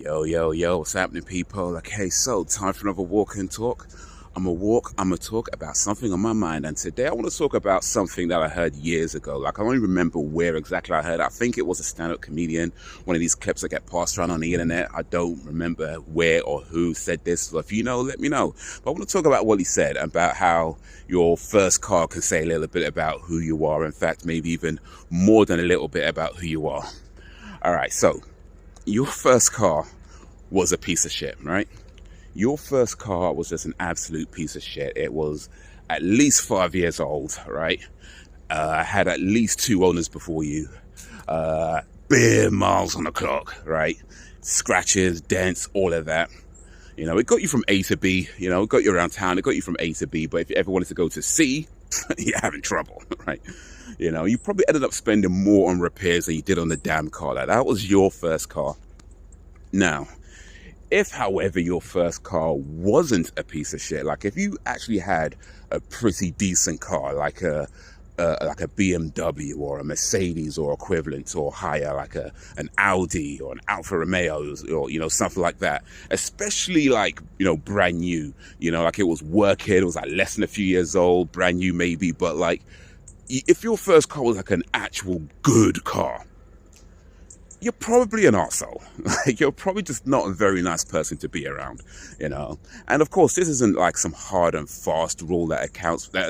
Yo, yo, yo, what's happening, people? Okay, so time for another walk and talk. I'm gonna talk about something on my mind, and today I want to talk about something that I heard years ago. Like, I don't even remember where exactly I heard it. I think it was a stand-up comedian, one of these clips that get passed around on the internet. I don't remember where or who said this, so if you know, let me know. But I want to talk about what he said, about how your first car can say a little bit about who you are. In fact, maybe even more than a little bit about who you are. All right, so your first car was a piece of shit, right? Your first car was just an absolute piece of shit. It was at least 5 years old, right? Had at least 2 owners before you. Bare miles on the clock, right? Scratches, dents, all of that. You know, it got you from A to B. You know, it got you around town. It got you from A to B. But if you ever wanted to go to C, you're having trouble, right? You know, you probably ended up spending more on repairs than you did on the damn car. Like, that was your first car. Now, if, however, your first car wasn't a piece of shit, like if you actually had a pretty decent car, like a BMW or a Mercedes or equivalent or higher, like an Audi or an Alfa Romeo or, you know, something like that, especially like, you know, brand new, you know, like it was working, it was like less than a few years old, brand new maybe, but like if your first car was like an actual good car, you're probably an arsehole. Like, you're probably just not a very nice person to be around, you know. And of course, this isn't like some hard and fast rule that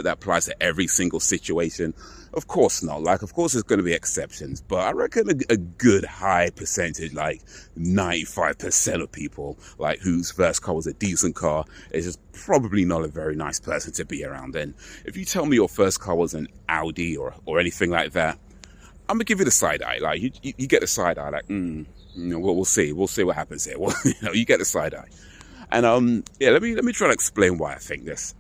applies to every single situation. Of course not. Like, of course, there's going to be exceptions, but I reckon a good high percentage, like 95% of people, like whose first car was a decent car, is just probably not a very nice person to be around. And if you tell me your first car was an Audi or anything like that, I'm gonna give you the side eye. Like you get the side eye. Like, you know, we'll see what happens here. Well, you know, you get the side eye. And yeah, let me try to explain why I think this.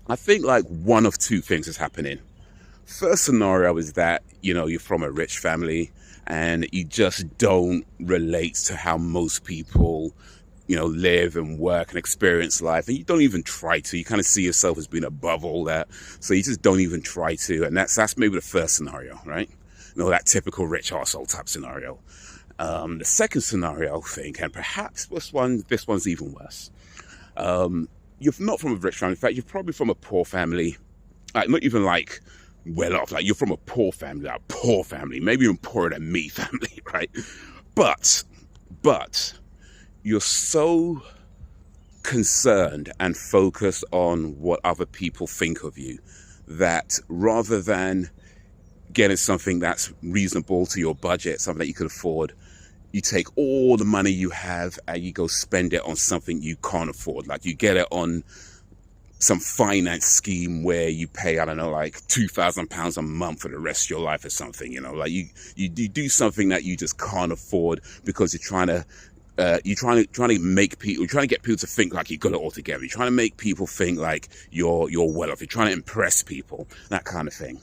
I think like one of two things is happening. First scenario is that, you know, you're from a rich family and you just don't relate to how most people, you know, live and work and experience life, and you don't even try to. You kind of see yourself as being above all that, so you just don't even try to. And that's maybe the first scenario, right? You know, that typical rich arsehole type scenario. The second scenario, I think, and perhaps this one's even worse. You're not from a rich family. In fact, you're probably from a poor family. Like, not even like well off. Like, you're from a poor family, maybe even poorer than me family, right? But you're so concerned and focused on what other people think of you that rather than getting something that's reasonable to your budget, something that you could afford, you take all the money you have and you go spend it on something you can't afford. Like, you get it on some finance scheme where you pay, I don't know, like £2,000 a month for the rest of your life or something, you know. Like, you do something that you just can't afford because you're trying to get people to think like you got it all together. You're trying to make people think like you're well off. You're trying to impress people, that kind of thing.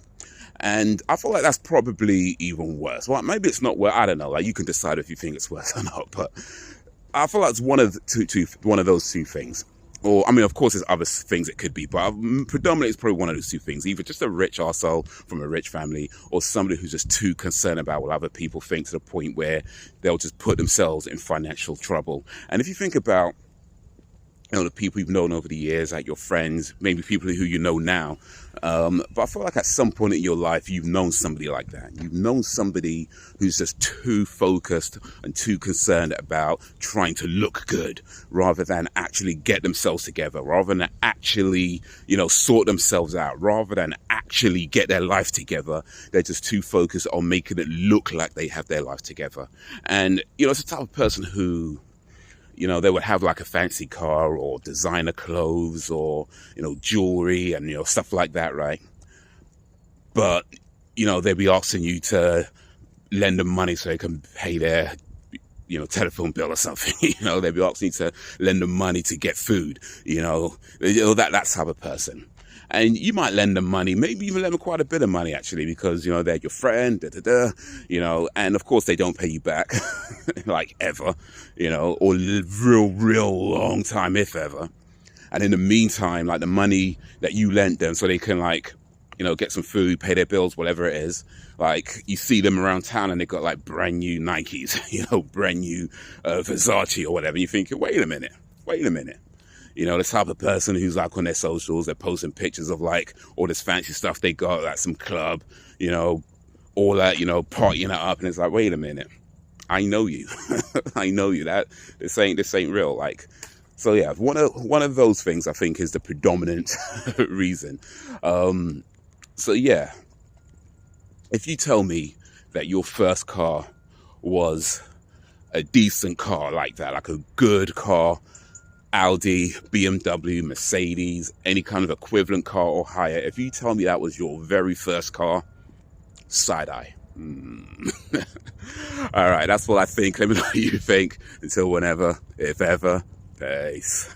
And I feel like that's probably even worse. Well, maybe it's not worse. I don't know. Like, you can decide if you think it's worse or not. But I feel like it's one of those two things. Or, I mean, of course, there's other things it could be, but predominantly it's probably one of those two things. Either just a rich arsehole from a rich family, or somebody who's just too concerned about what other people think to the point where they'll just put themselves in financial trouble. And if you think about, you know, the people you've known over the years, like your friends, maybe people who you know now. But I feel like at some point in your life, you've known somebody like that. You've known somebody who's just too focused and too concerned about trying to look good rather than actually get themselves together, rather than actually, you know, sort themselves out, rather than actually get their life together. They're just too focused on making it look like they have their life together. And, you know, it's the type of person who, you know, they would have like a fancy car or designer clothes or, you know, jewelry and, you know, stuff like that, right? But, you know, they'd be asking you to lend them money so they can pay their, you know, telephone bill or something. You know, they'd be asking you to lend them money to get food, you know, that type of person. And you might lend them money, maybe even lend them quite a bit of money, actually, because, you know, they're your friend, you know, and of course they don't pay you back, like ever, you know, or real long time, if ever. And in the meantime, like, the money that you lent them so they can, like, you know, get some food, pay their bills, whatever it is. Like, you see them around town and they got like brand new Nikes, you know, brand new Versace or whatever. You think, wait a minute. You know, the type of person who's like on their socials, they're posting pictures of like all this fancy stuff they got, like some club, you know, all that, you know, partying it up. And it's like, wait a minute, I know you. I know you. That this ain't real. Like, so yeah, one of those things I think is the predominant reason. So yeah, if you tell me that your first car was a decent car like that, like a good car, Audi, BMW, Mercedes, any kind of equivalent car or higher, if you tell me that was your very first car, side eye. All right, that's what I think. Let me know what you think. Until whenever, if ever, peace.